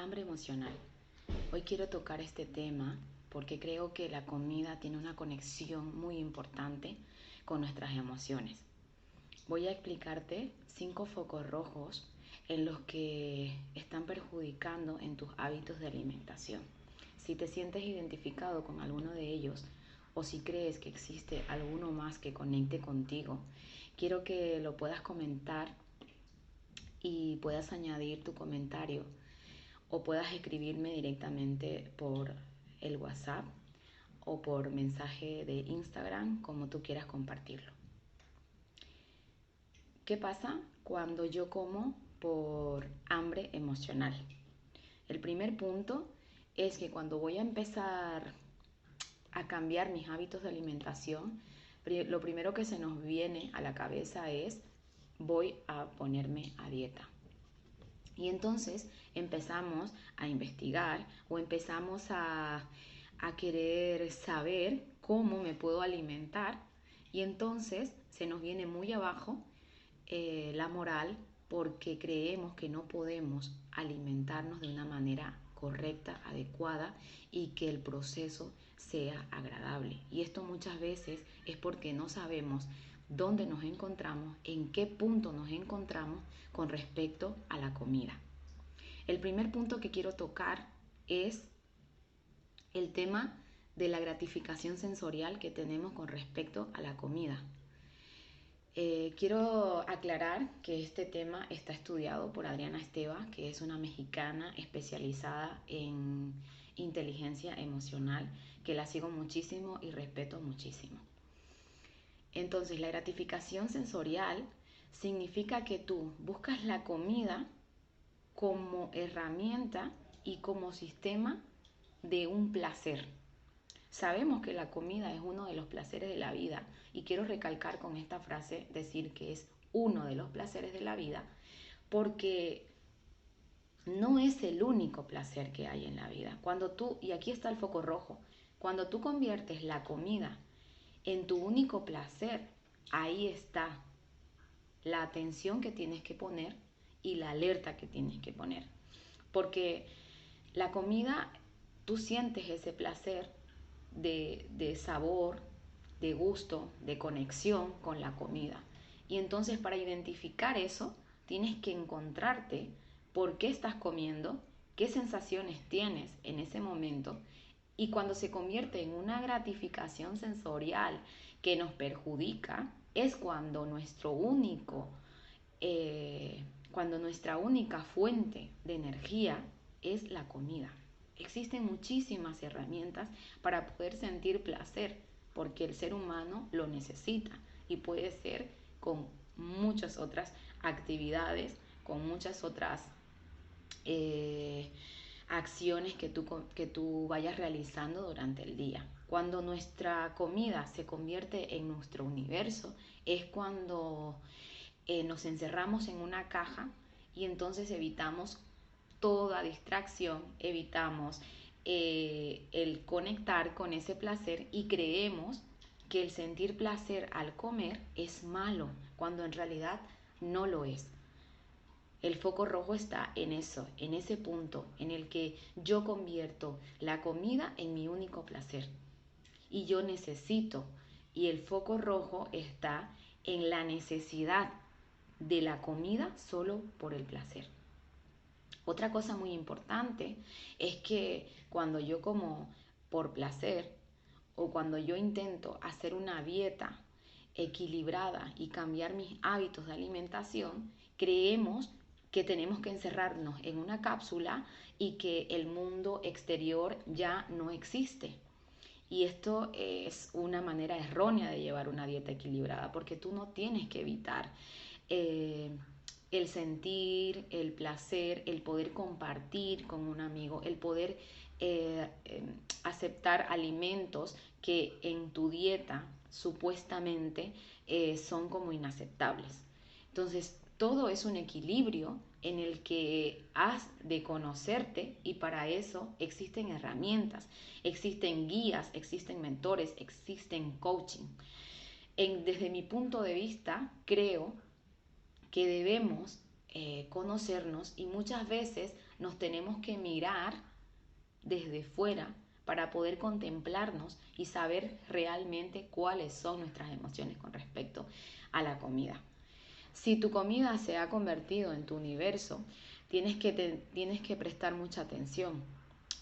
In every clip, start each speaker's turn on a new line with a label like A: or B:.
A: hambre emocional. Hoy quiero tocar este tema porque creo que la comida tiene una conexión muy importante con nuestras emociones. Voy a explicarte 5 focos rojos en los que están perjudicando en tus hábitos de alimentación. Si te sientes identificado con alguno de ellos o si crees que existe alguno más que conecte contigo, quiero que lo puedas comentar y puedas añadir tu comentario o puedas escribirme directamente por el WhatsApp o por mensaje de Instagram, como tú quieras compartirlo. ¿Qué pasa cuando yo como por hambre emocional? El primer punto es que cuando voy a empezar a cambiar mis hábitos de alimentación, lo primero que se nos viene a la cabeza es: voy a ponerme a dieta. Y entonces empezamos a investigar o empezamos a querer saber cómo me puedo alimentar, y entonces se nos viene muy abajo la moral, porque creemos que no podemos alimentarnos de una manera correcta, adecuada, y que el proceso sea agradable. Y esto muchas veces es porque no sabemos dónde nos encontramos, en qué punto nos encontramos con respecto a la comida. El primer punto que quiero tocar es el tema de la gratificación sensorial que tenemos con respecto a la comida. Quiero aclarar que este tema está estudiado por Adriana Esteva, que es una mexicana especializada en inteligencia emocional, que la sigo muchísimo y respeto muchísimo. Entonces, la gratificación sensorial significa que tú buscas la comida como herramienta y como sistema de un placer. Sabemos que la comida es uno de los placeres de la vida, y quiero recalcar con esta frase, decir que es uno de los placeres de la vida, porque no es el único placer que hay en la vida. Y aquí está el foco rojo, cuando tú conviertes la comida en tu único placer, ahí está la atención que tienes que poner y la alerta que tienes que poner. Porque la comida, tú sientes ese placer de sabor, de gusto, de conexión con la comida. Y entonces, para identificar eso, tienes que encontrarte por qué estás comiendo, qué sensaciones tienes en ese momento. Y cuando se convierte en una gratificación sensorial que nos perjudica, es cuando cuando nuestra única fuente de energía es la comida. Existen muchísimas herramientas para poder sentir placer, porque el ser humano lo necesita, y puede ser con muchas otras actividades, con muchas otras acciones que tú vayas realizando durante el día. Cuando nuestra comida se convierte en nuestro universo, es cuando nos encerramos en una caja, y entonces evitamos toda distracción, evitamos el conectar con ese placer, y creemos que el sentir placer al comer es malo, cuando en realidad no lo es. El foco rojo está en eso, en ese punto en el que yo convierto la comida en mi único placer y yo necesito, y el foco rojo está en la necesidad de la comida solo por el placer. Otra cosa muy importante es que cuando yo como por placer, o cuando yo intento hacer una dieta equilibrada y cambiar mis hábitos de alimentación, creemos que tenemos que encerrarnos en una cápsula y que el mundo exterior ya no existe. Y esto es una manera errónea de llevar una dieta equilibrada, porque tú no tienes que evitar eh, el sentir, el placer, el poder compartir con un amigo, el poder aceptar alimentos que en tu dieta supuestamente son como inaceptables. Entonces, todo es un equilibrio en el que has de conocerte, y para eso existen herramientas, existen guías, existen mentores, existen coaching. Desde mi punto de vista, creo que debemos conocernos, y muchas veces nos tenemos que mirar desde fuera para poder contemplarnos y saber realmente cuáles son nuestras emociones con respecto a la comida. Si tu comida se ha convertido en tu universo, tienes que prestar mucha atención.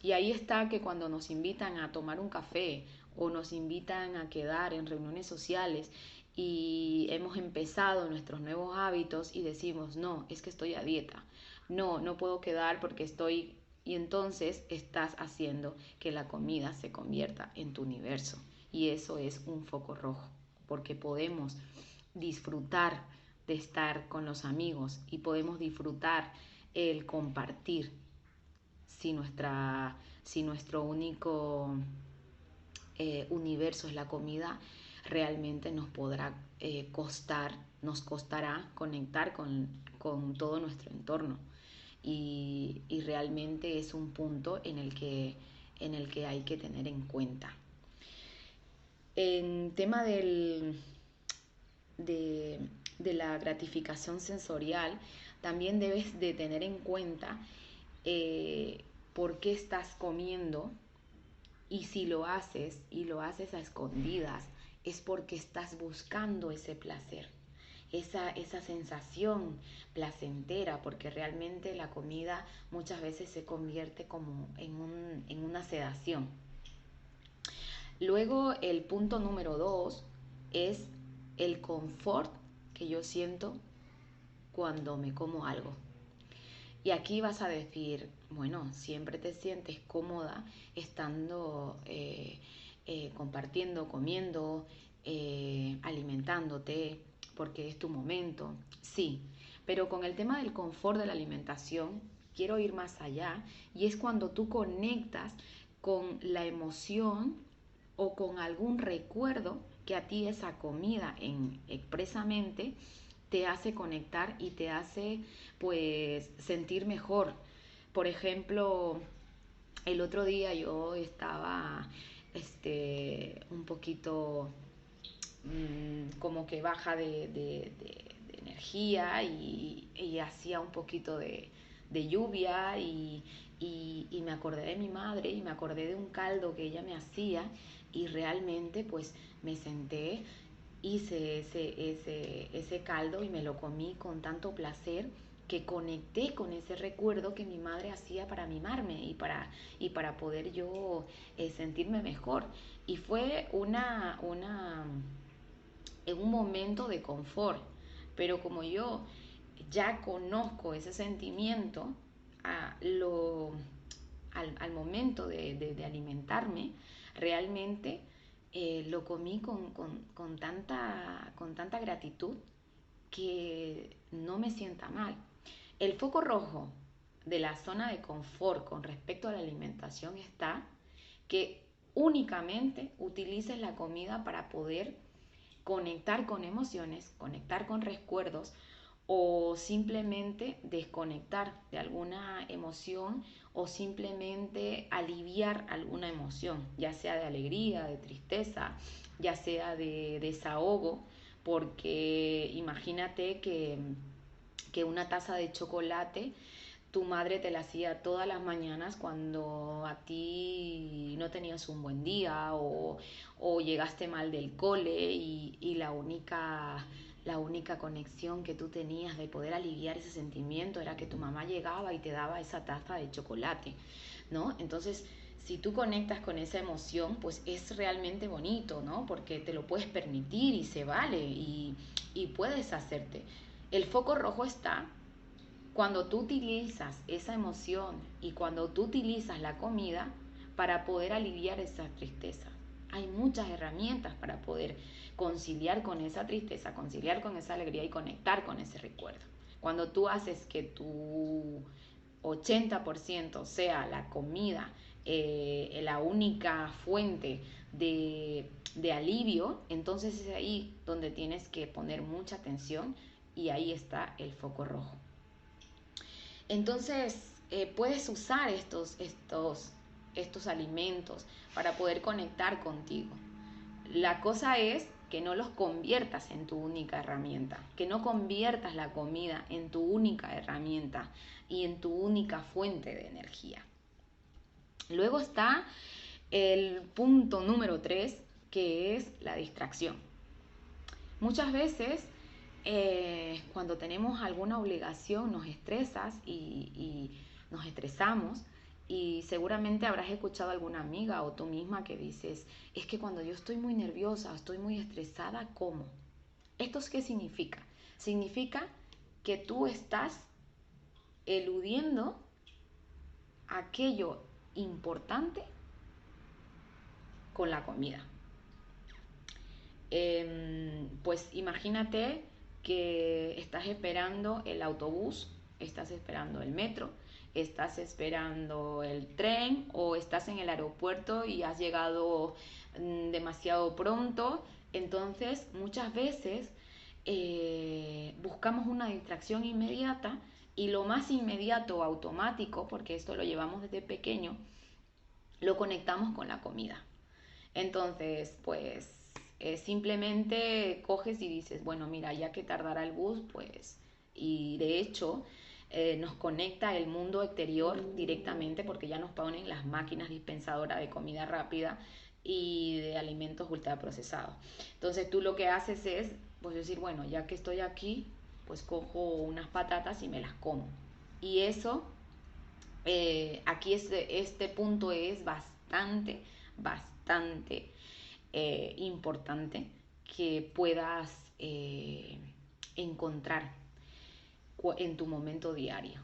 A: Y ahí está que cuando nos invitan a tomar un café o nos invitan a quedar en reuniones sociales y hemos empezado nuestros nuevos hábitos y decimos, no, es que estoy a dieta, no, no puedo quedar porque estoy... Y entonces estás haciendo que la comida se convierta en tu universo. Y eso es un foco rojo, porque podemos disfrutar de estar con los amigos y podemos disfrutar el compartir si nuestro único universo es la comida, realmente nos costará conectar con todo nuestro entorno. Y realmente es un punto en el que hay que tener en cuenta. En tema de la gratificación sensorial, también debes de tener en cuenta por qué estás comiendo, y si lo haces y lo haces a escondidas, es porque estás buscando ese placer, esa sensación placentera, porque realmente la comida muchas veces se convierte como en una sedación. Luego el punto número 2 es el confort que yo siento cuando me como algo. Y aquí vas a decir, bueno, siempre te sientes cómoda estando compartiendo, comiendo, alimentándote, porque es tu momento. Sí, pero con el tema del confort de la alimentación, quiero ir más allá, y es cuando tú conectas con la emoción o con algún recuerdo que a ti esa comida expresamente te hace conectar y te hace pues sentir mejor. Por ejemplo, el otro día yo estaba un poquito como que baja de energía y hacía un poquito de lluvia y me acordé de mi madre y me acordé de un caldo que ella me hacía, y realmente pues me senté, hice ese caldo y me lo comí con tanto placer que conecté con ese recuerdo que mi madre hacía para mimarme y para poder yo sentirme mejor. Y fue en un momento de confort, pero como yo ya conozco ese sentimiento, a lo, al momento de alimentarme, realmente lo comí con tanta gratitud que no me sienta mal. El foco rojo de la zona de confort con respecto a la alimentación está que únicamente utilices la comida para poder conectar con emociones, conectar con recuerdos, o simplemente desconectar de alguna emoción o simplemente aliviar alguna emoción, ya sea de alegría, de tristeza, ya sea de desahogo, porque imagínate que una taza de chocolate tu madre te la hacía todas las mañanas cuando a ti no tenías un buen día o llegaste mal del cole y la única conexión que tú tenías de poder aliviar ese sentimiento era que tu mamá llegaba y te daba esa taza de chocolate, ¿no? Entonces, si tú conectas con esa emoción, pues es realmente bonito, ¿no? Porque te lo puedes permitir y se vale y puedes hacerte. El foco rojo está cuando tú utilizas esa emoción y cuando tú utilizas la comida para poder aliviar esa tristeza. Hay muchas herramientas para poder conciliar con esa tristeza, conciliar con esa alegría y conectar con ese recuerdo. Cuando tú haces que tu 80% sea la comida, la única fuente de alivio, entonces es ahí donde tienes que poner mucha atención y ahí está el foco rojo. Entonces, puedes usar estos alimentos para poder conectar contigo. La cosa es que no los conviertas en tu única herramienta, que no conviertas la comida en tu única herramienta y en tu única fuente de energía. Luego está el punto número 3, que es la distracción. Muchas veces cuando tenemos alguna obligación nos estresas y nos estresamos, y seguramente habrás escuchado a alguna amiga o tú misma que dices, es que cuando yo estoy muy nerviosa, estoy muy estresada, ¿cómo? ¿Esto qué significa? Significa que tú estás eludiendo aquello importante con la comida. Pues imagínate que estás esperando el autobús, estás esperando el metro, estás esperando el tren o estás en el aeropuerto y has llegado demasiado pronto. Entonces muchas veces buscamos una distracción inmediata, y lo más inmediato automático, porque esto lo llevamos desde pequeño, lo conectamos con la comida. Entonces, pues simplemente coges y dices, bueno, mira, ya que tardará el bus, pues, y de hecho nos conecta el mundo exterior directamente, porque ya nos ponen las máquinas dispensadoras de comida rápida y de alimentos ultraprocesados. Entonces tú lo que haces es, pues decir, bueno, ya que estoy aquí, pues cojo unas patatas y me las como. Y eso, aquí este punto es bastante importante que puedas encontrar en tu momento diario.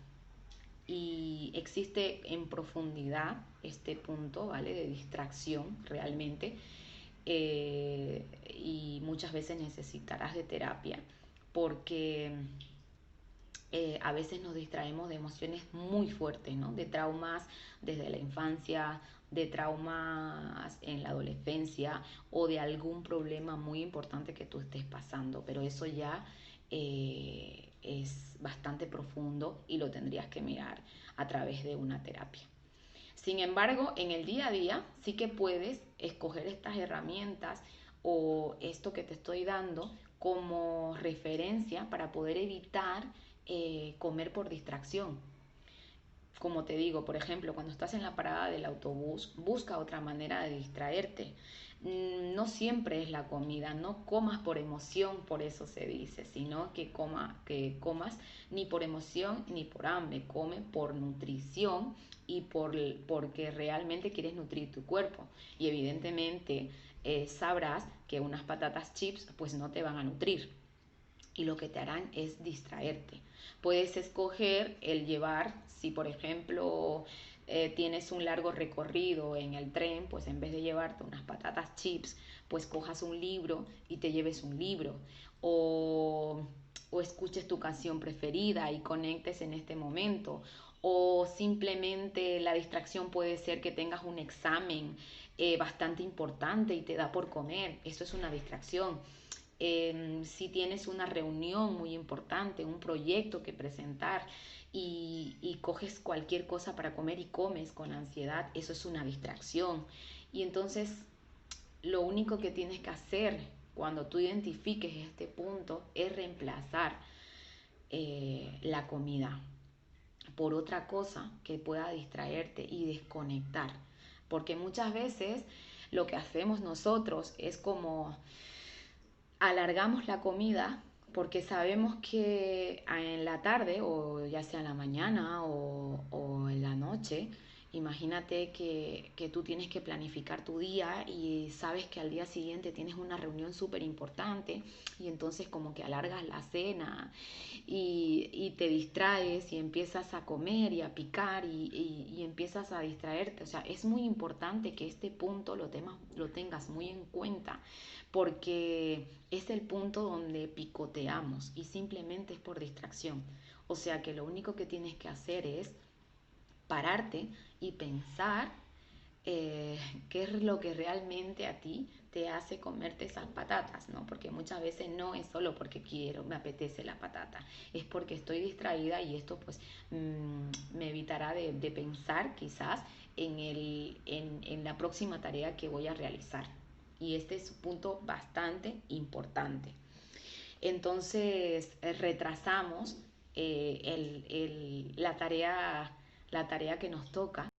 A: Y existe en profundidad este punto, ¿vale? De distracción realmente. Y muchas veces necesitarás de terapia, porque a veces nos distraemos de emociones muy fuertes, ¿no? De traumas desde la infancia, de traumas en la adolescencia o de algún problema muy importante que tú estés pasando, pero eso ya es bastante profundo y lo tendrías que mirar a través de una terapia. Sin embargo, en el día a día sí que puedes escoger estas herramientas o esto que te estoy dando como referencia para poder evitar comer por distracción. Como te digo, por ejemplo, cuando estás en la parada del autobús, busca otra manera de distraerte. No siempre es la comida, no comas por emoción, por eso se dice, sino que comas ni por emoción ni por hambre, come por nutrición y porque realmente quieres nutrir tu cuerpo. Y evidentemente sabrás que unas patatas chips pues no te van a nutrir, y lo que te harán es distraerte. Puedes escoger el llevar, si por ejemplo tienes un largo recorrido en el tren, pues en vez de llevarte unas patatas chips, pues cojas un libro y te lleves un libro, o escuches tu canción preferida y conectes en este momento, o simplemente la distracción puede ser que tengas un examen bastante importante y te da por comer, eso es una distracción. Si tienes una reunión muy importante, un proyecto que presentar y coges cualquier cosa para comer y comes con ansiedad, eso es una distracción. Y entonces lo único que tienes que hacer cuando tú identifiques este punto es reemplazar la comida por otra cosa que pueda distraerte y desconectar. Porque muchas veces lo que hacemos nosotros es como alargamos la comida porque sabemos que en la tarde, o ya sea en la mañana o en la noche, imagínate que tú tienes que planificar tu día y sabes que al día siguiente tienes una reunión súper importante, y entonces como que alargas la cena y te distraes y empiezas a comer y a picar y empiezas a distraerte. O sea, es muy importante que este punto lo tengas muy en cuenta, porque es el punto donde picoteamos y simplemente es por distracción. O sea que lo único que tienes que hacer es pararte y pensar qué es lo que realmente a ti te hace comerte esas patatas, ¿no? Porque muchas veces no es solo porque quiero, me apetece la patata, es porque estoy distraída, y esto pues me evitará de pensar quizás en la próxima tarea que voy a realizar. Y este es un punto bastante importante. Entonces retrasamos la tarea que nos toca